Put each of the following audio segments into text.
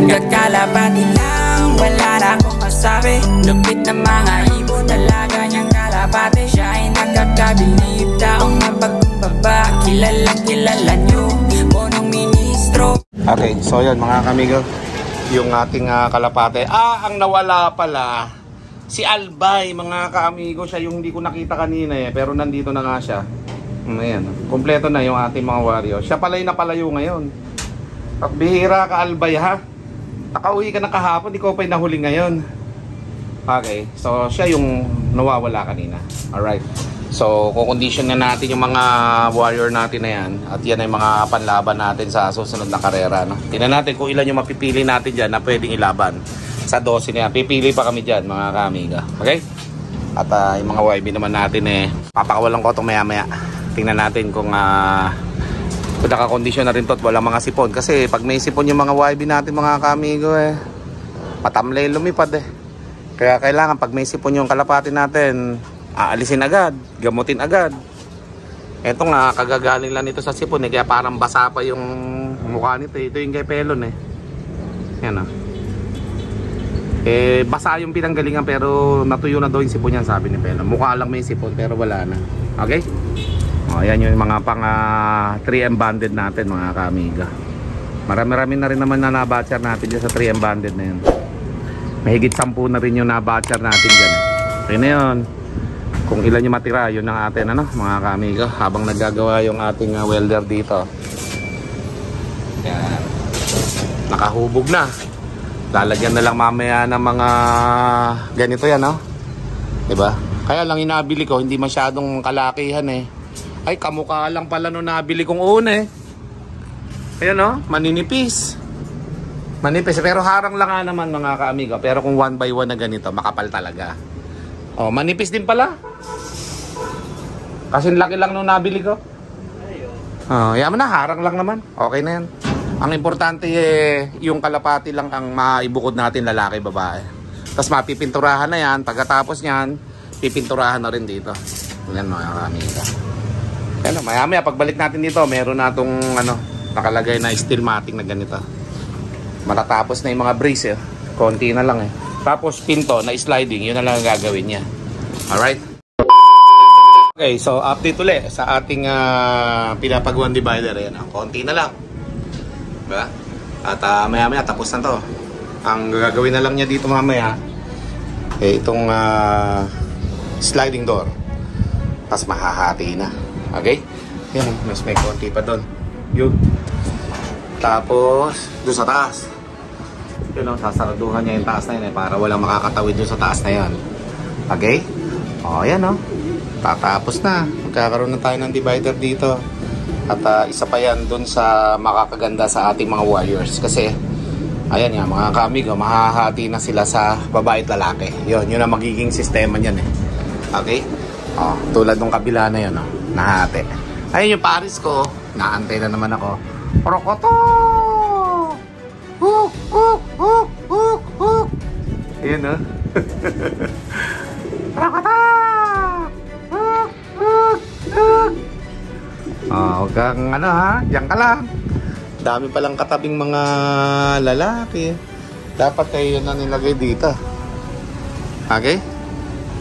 Kakalapati lang, wala na akong masabi. Lupit na mga ibon, talaga niyang kalapati. Siya ay nakakabilib, taong mapagkumbaba. Kilalang kilala niyo, punong ministro. Okay, so yun mga kamigo, yung ating kalapate. Ang nawala pala si Albay, mga kaamigo. Siya yung hindi ko nakita kanina pero nandito na nga siya. Ayan, kompleto na yung ating mga warrior. Siya pala yung napalayo ngayon. At bihira ka, Albay, ha? Nakauwi ka na kahapon, di ko pa nahuli ngayon. Okay, so siya yung nawawala kanina. Alright, so kukondition na natin yung mga warrior natin na yan. At yan ay mga panlaban natin sa susunod na karera, no? Tingnan natin kung ilan yung mapipili natin dyan na pwedeng ilaban sa 12 na yan. Pipili pa kami dyan, mga kaamiga. Okay? At yung mga YB naman natin papakawalan ko itong maya maya. Tingnan natin kung nakakondisyon na rin to at walang mga sipon. Kasi pag may sipon yung mga YB natin, mga kaamigo, patamlay lumipad Kaya kailangan pag may sipon yung kalapati natin, aalisin agad, gamutin agad. Eto nga, kagagaling lang nito sa sipon kaya parang basa pa yung mukha nito. Ito yung kay Pelon Yan basa yung pinanggalingan pero natuyo na daw yung sipon yan, sabi ni Pelon. Mukha lang may sipon pero wala na. Okay? Ayan yung mga pang 3M banded natin, mga kaamiga. Marami-rami na rin naman na nabatcher natin dyan sa 3M banded na yun. Mahigit 10 na rin yung nabatcher natin dyan. Okay na yun. Kung ilan yung matira, yun ang atin, mga kaamiga. Habang naggagawa yung ating welder dito. Yan. Nakahubog na. Lalagyan na lang mamaya ng mga ganito yan, diba? Kaya lang inabili ko, hindi masyadong kalakihan Ay, kamukha lang pala nung nabili kong una Ayan maninipis. Manipis, pero harang lang nga naman, mga kaamiga. Pero kung 1 by 1 na ganito, makapal talaga. Manipis din pala. Kasi laki lang nung nabili ko. Yaman na, harang lang naman. Okay na yan. Ang importante yung kalapati lang ang maibukod natin, lalaki, babae. Tapos mapipinturahan na yan. Pagkatapos nyan, pipinturahan na rin dito. Yan, mga kaamiga. Kaya maya pagbalik natin dito, meron na itong nakalagay na steel matting na ganito. Matatapos na yung mga brace konti na lang Tapos pinto na sliding, yun na lang ang gagawin niya. Alright? Okay, so update ulit sa ating pinapagawan divider. Konti na lang, diba? At maya tapos na to. Ang gagawin na lang niya dito mamaya itong sliding door. Tapos mahahati na. Okay? Yan, mas may konti pa doon. Yun. Tapos doon sa taas, yun sasaraduhan niya yung taas na yun para walang makakatawid doon sa taas na yun. Okay? Yan tatapos na. Magkakaroon na tayo ng divider dito. At isa pa yan doon sa makakaganda sa ating mga warriors. Kasi ayan nga, mga kaamigo, mahahati na sila sa babae at lalaki. Yun ang magiging sistema niyan Okay? Tulad ng kabila na yun nahati. Ayun yung Paris ko, naantay na naman ako. Rokoto! Hook! Hook! Hook! Hook! Hook! Ayun Rokoto! Hook! Hook! Hook! Huwag kang diyan ka lang. Dami palang katabing mga lalaki. Dapat kayo na nilagay dito. Okay?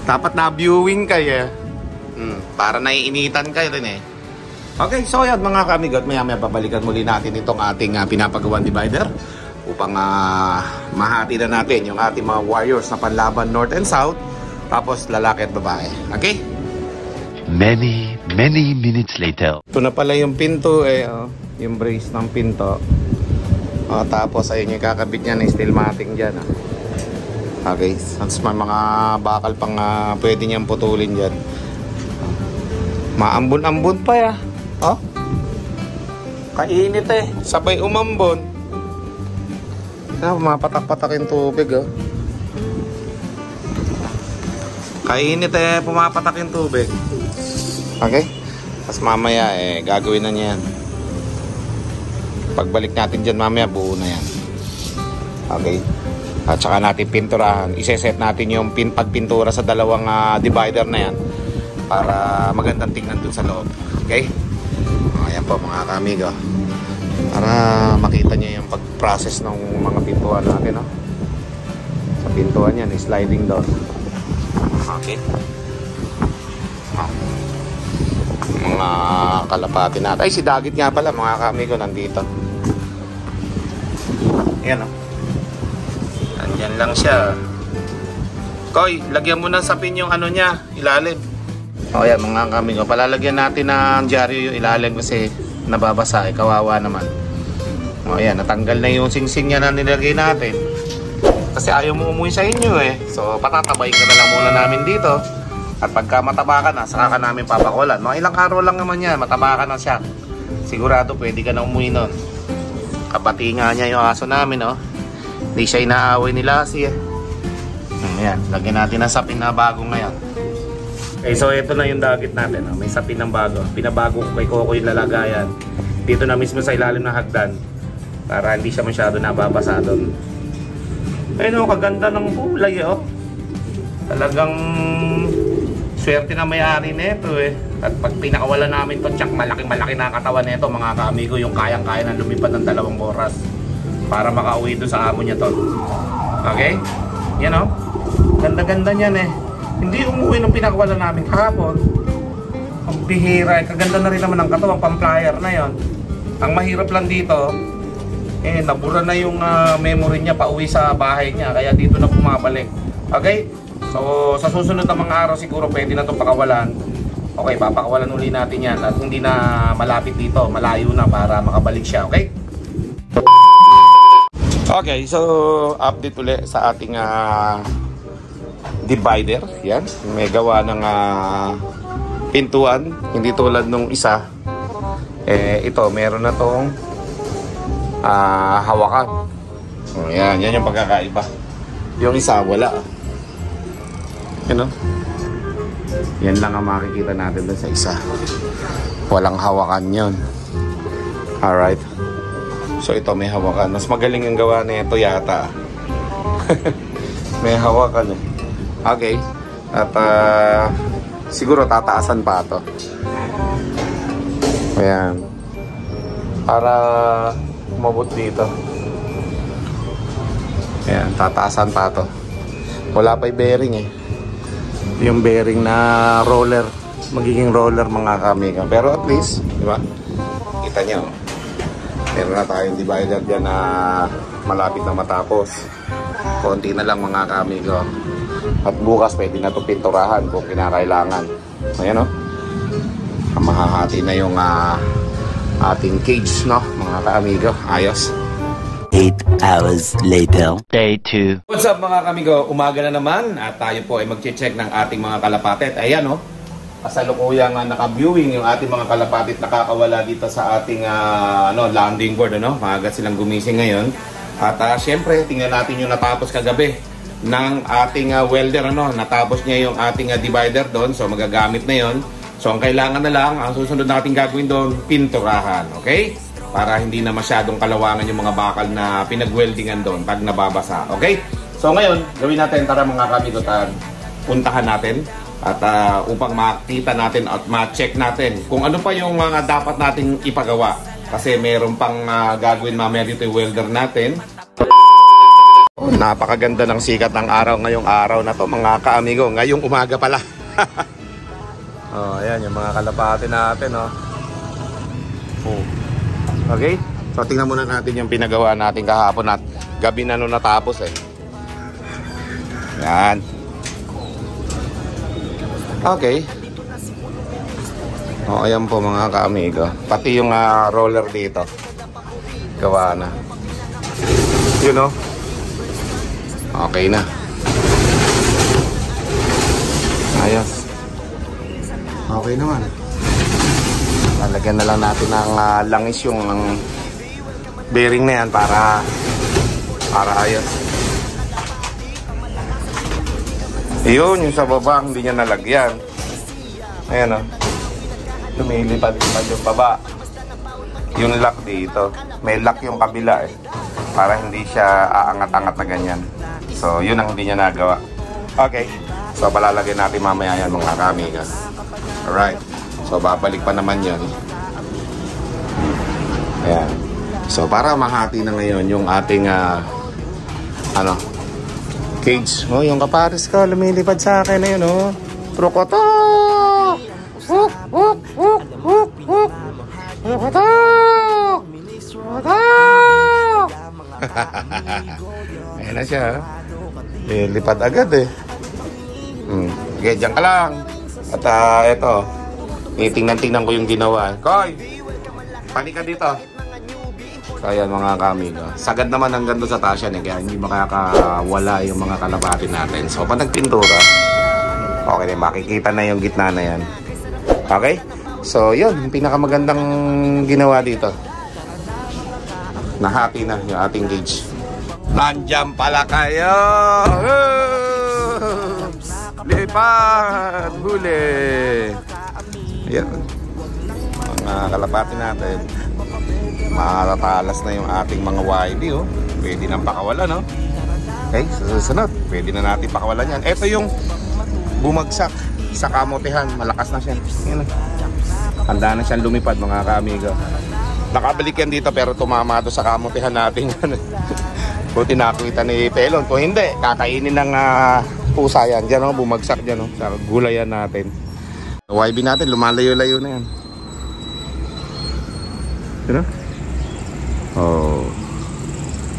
Dapat na-viewing kayo. Para naiinitan kayo rin Okay, so yan mga kamigot, maya babalikan muli natin itong ating pinapagawan divider upang mahati na natin yung ating mga warriors na panlaban north and south, tapos lalaki at babae. Okay? Many minutes later. Ito na pala yung pinto yung brace ng pinto. Tapos ayun yung kakabit niya ng steel matting dyan. Okay, tapos may mga bakal pang pwede niyang putulin dyan. Maambon-ambon pa kainit sabay umambon. Pumapatak-patak yung tubig kainit pumapatak yung tubig. Okay, tapos mamaya gagawin na niyan. Pagbalik natin dyan mamaya, buo na yan. Okay, at saka natin pinturahan. Iseset natin yung pagpintura sa dalawang divider na yan para magandang tingnan dun sa loob. Okay? Ayan po mga kamigo. para makita niyo yung pag-process ng mga pintuan natin, no? Sa pintuan yan, sliding door. Okay. Mga kalapati natin. Ay, si Dagit nga pala, mga kami ko nandito. Ayan, o. Andyan lang siya. Koy, lagyan mo ng sapin yung ano niya, ilalim. O yan, mga kami ko. Palalagyan natin ng dyaryo yung ilalim kasi nababasa. Kawawa naman. O yan, natanggal na yung singsing niya na nilagay natin. Kasi ayaw mo umuwi sa inyo eh. So, patatabayin ka na lang muna namin dito. At pagka mataba ka na, saka ka namin papakulan. Mga ilang araw lang naman yan, mataba ka na siya. Sigurado pwede ka na umuwi nun. Kapati nga niya yung aso namin, oh. Hindi siya inaaway ni Lassie, eh. Ayan, lagyan natin ng sapin na bago ngayon. Okay, so ito na yung Dagit natin, oh. May sapin ng bago. Pinabago ko kay Coco yung lalagayan. Dito na mismo sa ilalim ng hagdan. Para hindi siya masyado nababasa doon. Ayun, oh, kaganda ng kulay, oh. Talagang swerte na may-ari nito, eh. At pag pinakawalan namin to, tsak malaki-malaki na katawan nito, mga kaamigo, yung kayang-kaya na lumipad ng 2 oras para makauwi doon sa amo niya to. Okay? Yan, oh. Ganda-ganda niyan, eh. Hindi umuwi nung pinakawalan namin kahapon. Ang bihira, eh. Kaganda na rin naman ang katawan, pang-flyer na yon. Ang mahirap lang dito, eh, nabura na yung memory niya pauwi sa bahay niya, kaya dito na bumabalik. Okay? So, sa susunod na mga araw siguro pwede na itong pakawalan. Okay, papakawalan uli natin yan at hindi na malapit dito, malayo na para makabalik siya, okay? Okay, so update ulit sa ating divider. Yan, may gawa ng pintuan, hindi tulad nung isa. Ito, meron na tong hawakan. Yan, yan yung pagkakaiba. Yung isa, wala. You know? Yan lang ang makikita natin dun sa isa. Walang hawakan yun. Alright. So ito may hawakan. Mas magaling yung gawa na ito yata. May hawakan eh. Okay. At siguro tataasan pa ito. Ayan. Para umabot dito. Ayan. Tataasan pa ito. Wala pa yung bearing eh. Yung bearing na roller, magiging roller mga kamiga. Pero at least, di ba? Kita nyo, meron na tayong divider dyan na malapit na matapos. Konti na lang mga kamiga. At bukas pwede na ito pinturahan kung kinakailangan. Ayan, no? Mahahati na yung ating cage, no? Mga kamiga. Ayos. 8 hours later. Day 2. What's up mga kamigo? Umaga na naman at tayo po ay mag-check ng ating mga kalapate. Ayan, oh. Kasalukuyang naka-viewing yung ating mga kalapate nakakawala dito sa ating landing board, ano? Maaga silang gumising ngayon. At syempre, tingnan natin yung natapos kagabi ng ating welder, ano? Natapos niya yung ating divider doon. So magagamit na yon. So ang kailangan na lang, ang susunod nating gagawin doon, pinturahan, okay? Para hindi na masyadong kalawangan yung mga bakal na pinag-weldingan doon pag nababasa. Okay? So ngayon, gawin natin, tara mga kamigo, puntahan natin at upang makita natin at ma-check natin kung ano pa yung mga dapat nating ipagawa. Kasi meron pang gagawin mamaya dito yung welder natin. Napakaganda ng sikat ng araw ngayong araw na to mga kaamigo. Ngayong umaga pala. Oh, ayan yung mga kalapate natin, oh. Okay? So tingnan muna natin yung pinagawa natin kahapon at gabi na nung natapos eh. Yan. Okay. O ayan po mga kaamigo. Pati yung roller dito. Gawa na. You know? Okay na. Ayos. Okay naman. Lalagyan na lang natin ng langis yung bearing na yan para ayos. Yun, yung sa baba hindi niya nalagyan. Ayan, o. Lumilipad-lipad yung baba. Yung lock dito. May lock yung kabila eh. Para hindi siya aangat-angat na ganyan. So yun ang hindi niya nagawa. Okay. So palalagyan natin mamaya yan mga kamiga. Alright. So babalik pa naman yan. Ayan. So para mahati na ngayon yung ating cage. Oh, yung kapares ko lumilipad sa akin na yun, oh. Krokoto! Wuk! Wuk! Wuk! Wuk! Wuk! Krokoto! Krokoto! Ayan na siya. Lilipad agad eh. Okay, dyan ka lang. At eto, tingnan ko yung ginawa. Koy! Panika dito. So ayan mga kamigo. Sagad naman hanggang doon sa tasya eh, kaya hindi makakawala yung mga kalapati natin. So pag nagpintura, okay na, makikita na yung gitna na yan. Okay? So yun, yung pinakamagandang ginawa dito. Nahati na yung ating cage. Nandiyan pala kayo! Lipad! Huli! Ayan. Mga kalapati natin. Matatalas na yung ating mga YD, oh. Pwede nang pakawalan, no? Okay, susunod. Pwede na natin pakawalan yan. Ito yung bumagsak sa kamotehan. Malakas na siya. Ayan, handa na siyang lumipad, mga kaamigo. Nakabalik yan dito pero tumama doon sa kamotehan natin. Buti nakita ni Pelon. Kung hindi, kakainin ng pusa yan. Diyan, oh, bumagsak dyan, oh, sa gulayan natin. YB natin, lumalayo-layo na yan. Diba? Oh,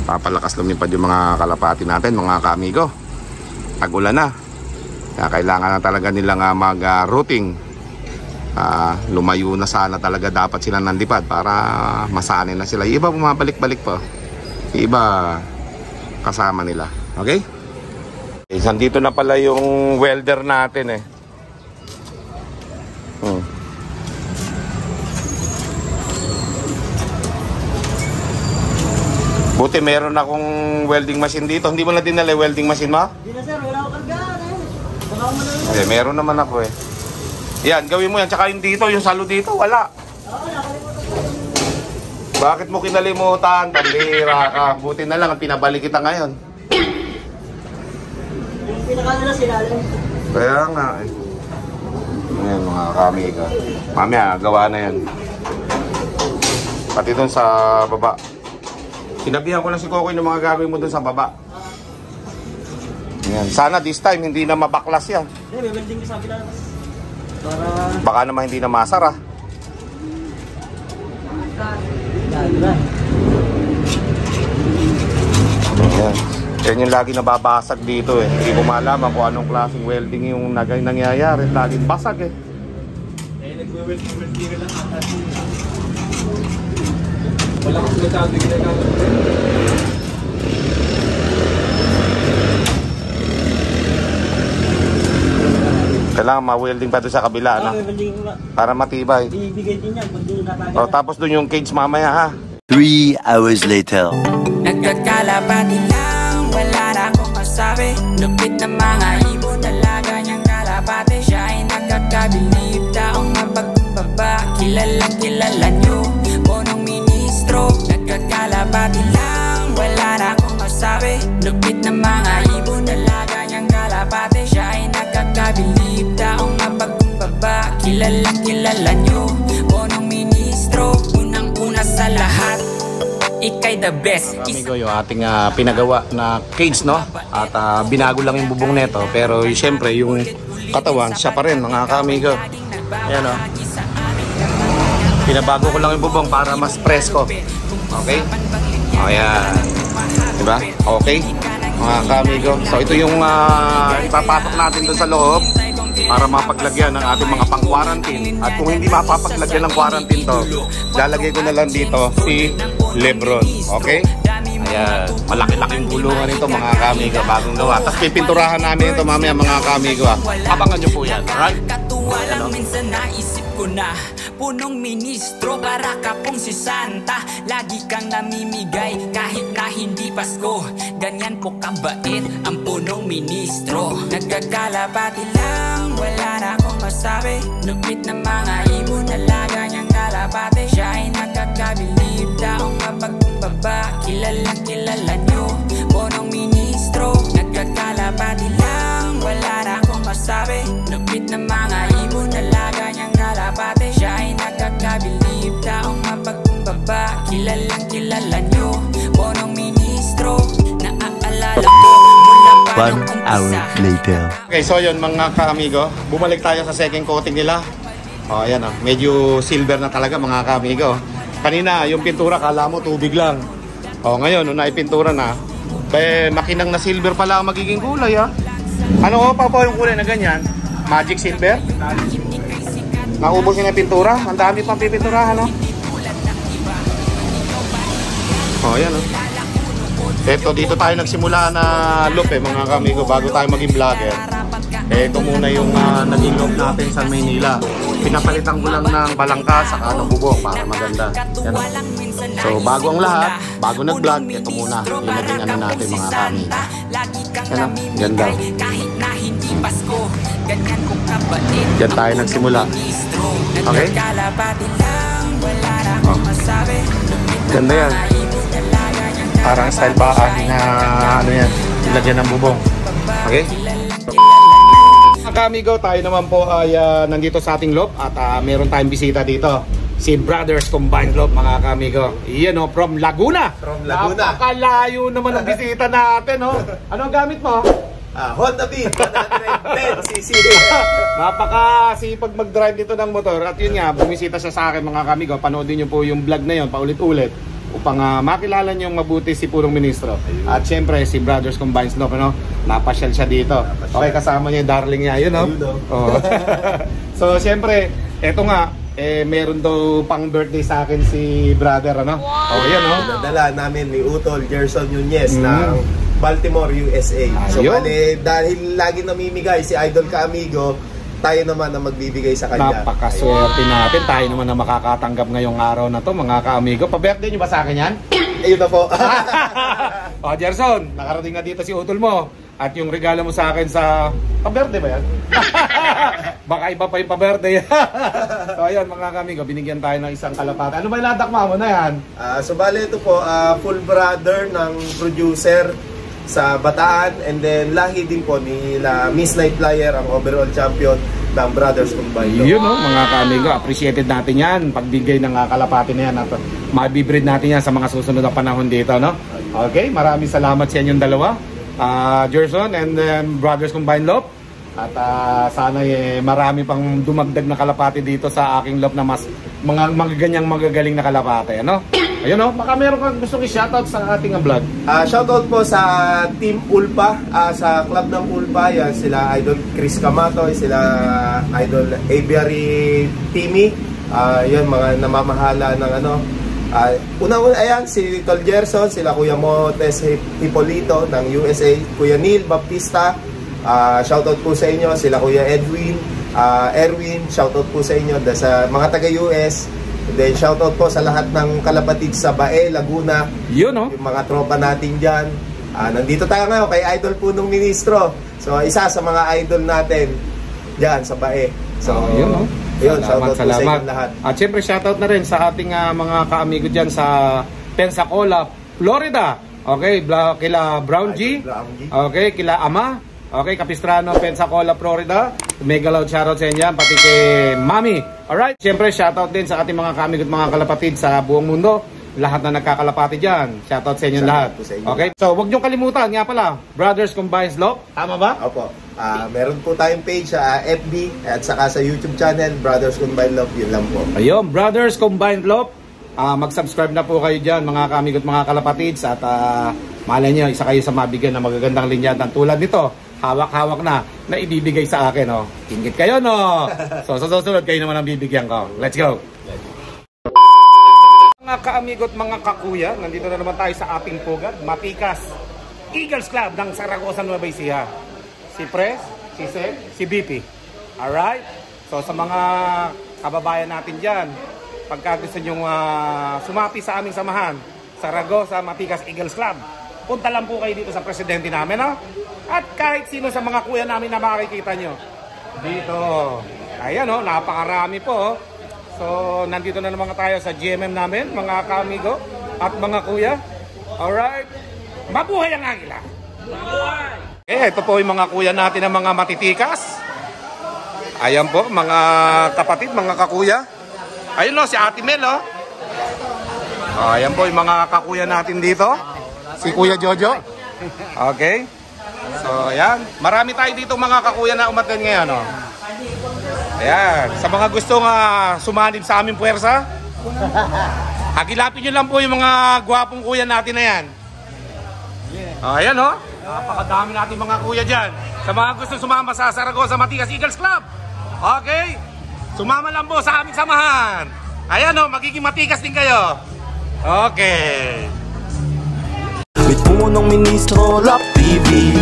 papalakas lumipad yung mga kalapati natin, mga kaamigo. Tag-ulan na. Kaya kailangan na talaga nilang mag-routing. Lumayo na sana talaga dapat sila nandipad para masanay na sila. Iba bumabalik-balik pa. Iba kasama nila. Okay? Nandito na pala yung welder natin eh. Buti meron akong welding machine dito. Hindi mo na dinala welding machine mo? Hindi na sir, wala akong karga. Okay, meron naman ako eh. Yan, gawin mo yan. Tsaka yung dito, yung salo dito, wala. Bakit mo kinalimutan? Pambira ka. Buti na lang, pinabalik kita ngayon. Yung pinaka nila sila lang. Kaya nga eh. Ayan mga kamiga. Mamaya, gawa na yan. Pati dun sa baba. Sinabihan ko na si Kokoy ng mga gagawin mo dun sa baba. Ayan. Sana this time hindi na mabaklas yan. Hindi, may welding ka sa akin lang. Para... Baka naman hindi na masara. Ayan. Yan yung lagi nababasag dito eh. Hindi ko malaman kung anong klaseng welding yung nangyayari. Laging basag eh. Nagwe-welding lang ata. Wala kong sinasabi ginagawa. Kailangan ma-welding pa doon sa kabila, no? Para matibay. Ibigay din yan pag doon natagal. O, tapos doon yung cage mamaya, ha? 3 hours later. Nagkakalapati lang, wala na akong masabi. Lupit na mga ibon, dalaga niyang kalapati. Siya ay nagkakabilib, taong mapagkumbaba. Kilalang kilala niyo, punong ministro. Nagkakalapati lang, wala na akong masabi. Lupit na mga ibon, dalaga niyang kalapati. Siya ay nagkakabilib, taong mapagkumbaba. Kilalang kilala niyo, punong ministro. Unang-una sa lahat, ikay the best. Amigo, yung ating pinagawa na cage, no? At binago lang yung bubong neto. Pero siyempre, yung katawan, siya pa rin, mga kamigo. Ayan, no? Pinabago ko lang yung bubong para mas presko. Okay? Ayan. Diba? Okay? Mga kamigo. So, ito yung ipapasok natin doon sa loob para mapaglagyan ng ating mga pang-quarantine. At kung hindi mapapaglagyan ng quarantine to, lalagay ko na lang dito si Lebron. Okay? Ayan. Malaki-laking gulungan ito, mga kamigo, bagong gawa. Tapos pipinturahan namin ito mamaya, mga kamigo. Abangan nyo po yan. Alright? Katuwa lang minsan naisip ko na punong ministro, para ka pong si Santa. Lagi kang namimigay kahit na hindi Pasko. Ganyan po kabait ang punong ministro. Nagkakalapati lang, wala na akong masabi. Lupit na mga ibon, dalaga niyang kalapati. Siya ay nagkakabilib, taong mapagkumbaba. Kilalang kilala niyo, punong ministro. Nagkakalapati lang, wala na akong masabi. Lupit na mga ibon, dalaga niyang kalapati. Siya ay nagkakabilib, taong mapagkumbaba. kilala nyo. Bonong ministro, naaalala ko mula pa 1 nung hour umpisa. later. Okay, so yun mga ka-amigo, bumalik tayo sa second coating nila. Oh, ayan oh, medyo silver na talaga mga ka-amigo. Kanina, yung pintura, kala mo tubig lang. Oh, ngayon, nung naipintura na, makinang na silver pala ang magiging kulay ah. Ano pa po yung kulay na ganyan? Magic silver? Naubos na yung pintura? Ang dami pang pipinturahan no? Oh, ayan oh. Eto, dito tayo nagsimula na loop mga kamigo bago tayo maging vlogger. Ito muna yung naging loop natin sa Maynila. Pinapalitan ko lang ng balangka saka ng bubong para maganda. Yan. So bago ang lahat, bago nag-vlog, ito muna yung naging ano natin mga kamigo. Yan, ganda. Diyan tayo nagsimula. Okay? Oh. Ganda yan. Parang style baan na ano yan, ilagyan ng bubong. Okay? Mga kamigo, tayo naman po ay nandito sa ating loop at meron tayong bisita dito. Si Brothers Combined Loop mga kamigo. Iyan o, from Laguna. From Laguna. Napakalayo naman ang bisita natin o. Ano ang gamit mo? Honda Beat 110cc. Napakasipag mag-drive dito ng motor. At yun nga, bumisita siya sa akin mga kamigo. Panoodin nyo po yung vlog na yun paulit-ulit upang makilala nyo mabuti si Pulong Ministro. At syempre si Brothers Combined Loop, ano? Napasyal siya dito. Okay, kasama niya yung darling niya, yun, no? Oh. So syempre, eto nga, meron daw pang birthday sa akin si brother, ano? Wow! Oh, yan, no? Nadala namin ni Utol Gerson Nunez ng Baltimore, USA. So, dahil lagi namimigay si Idol Ka-Amigo, tayo naman ang magbibigay sa kanya. Napakaswerte natin. Tayo naman na makakatanggap ngayong araw na to mga ka-amigo. Pa-birthday nyo ba sa akin yan? Ayun na po. Oh, Gerson, nakarating na dito si utol mo. At yung regalo mo sa akin sa... Pa-birthday ba yan? Baka iba pa yung pa-birthday. So ayun mga ka-amigo, binigyan tayo ng isang kalapate. Ano ba yung ladakma mo na yan? So bale ito po, full brother ng producer sa Bataan, and then lahi din po nila Miss Night Flyer, ang overall champion ng Brothers Combined. Yun no, mga ka-amigo, appreciated natin yan. Pagbigay ng kalapati na yan at mabibreed natin yan sa mga susunod na panahon dito, no? Okay, maraming salamat sa inyong dalawa, Gerson and Brothers Combined Loop. At sana marami pang dumagdag na kalapati dito sa aking loop na mas mga ganyang magagaling na kalapati, ano? Ayun no, baka meron kang gustong i-shoutout sa ating vlog. Shoutout po sa Team Ulpa, sa club ng Ulpa, yan sila Idol Chris Camatoy, sila Idol Aviary Timmy, yan mga namamahala ng ano. Unang-una, ayan, si Tol Gerson, sila Kuya Motes Hipolito ng USA, Kuya Neil Baptista, shoutout po sa inyo, sila Kuya Edwin, Erwin, shoutout po sa inyo, sa mga taga-US. Then shoutout po sa lahat ng kalapatid sa Bae, Laguna. Yun no? Yung mga tropa natin dyan. Nandito tayo ngayon kay Idol Punong Ministro. So isa sa mga idol natin dyan sa Bae. So yun no? Yun, shoutout po sa inyo lahat. At syempre shoutout na rin sa ating mga ka-amigo dyan sa Pensacola, Florida. Okay, kila Brown G. Okay, kila Ama. Okay, Capistrano, Pensacola, Florida. Mega loud shoutout sa inyo, pati kay Mami. Alright, siyempre shoutout din sa ating mga kamigot, mga kalapatid sa buong mundo. Lahat na nagkakalapati dyan. Shoutout sa inyo lahat. Okay, so huwag niyong kalimutan, nga pala, Brothers Combined Loop. Tama ba? Opo. Meron po tayong page sa FB at saka sa YouTube channel, Brothers Combined Loop. Yun lang po. Ayun, Brothers Combined Loop. Mag-subscribe na po kayo dyan, mga kamigot, mga kalapatids. At malay nyo, isa kayo sa mabigyan ng magagandang linyatan tulad nito. Hawak-hawak na ibibigay sa akin, oh. Ingit kayo, no? So, sa susunod, kayo naman ang bibigyan ko. Let's go! Mga kaamigot, mga kakuya, nandito na naman tayo sa ating pugad, Matikas Eagles Club ng Zaragoza, Nueva Ecija. Si Pres, si Seth, si BP. Alright? So, sa mga kababayan natin dyan, pagka gusto nyong sumapi sa aming samahan, Zaragoza, Matikas Eagles Club, punta lang po kayo dito sa presidente namin, no? At kahit sino sa mga kuya namin na makikita nyo dito. Ayan, no? Napakarami po. So, nandito na naman tayo sa GMM namin, mga kaamigo at mga kuya. Alright. Mabuhay ang agila! Mabuhay! Ito po yung mga kuya natin ng mga matitikas. Ayan po, mga kapatid, mga kakuya. Ayun, no? Si Ate Mel, oh. Ayan po yung mga kakuya natin dito. Si Kuya Jojo. Okay. So, ayan. Marami tayo dito mga kakuya na umattend ngayon. Oh. Ayan. Sa mga gustong sumanib sa aming puwersa, hagilapin nyo lang po yung mga gwapong kuya natin na yan. Ayan oh. Napakadami natin mga kuya dyan. Sa mga gustong sumama sa Zaragoza Matigas Eagles Club. Okay. Sumama lang po sa aming samahan. Ayan oh. Magiging matigas din kayo. Okay. May punong ministro, Lap TV.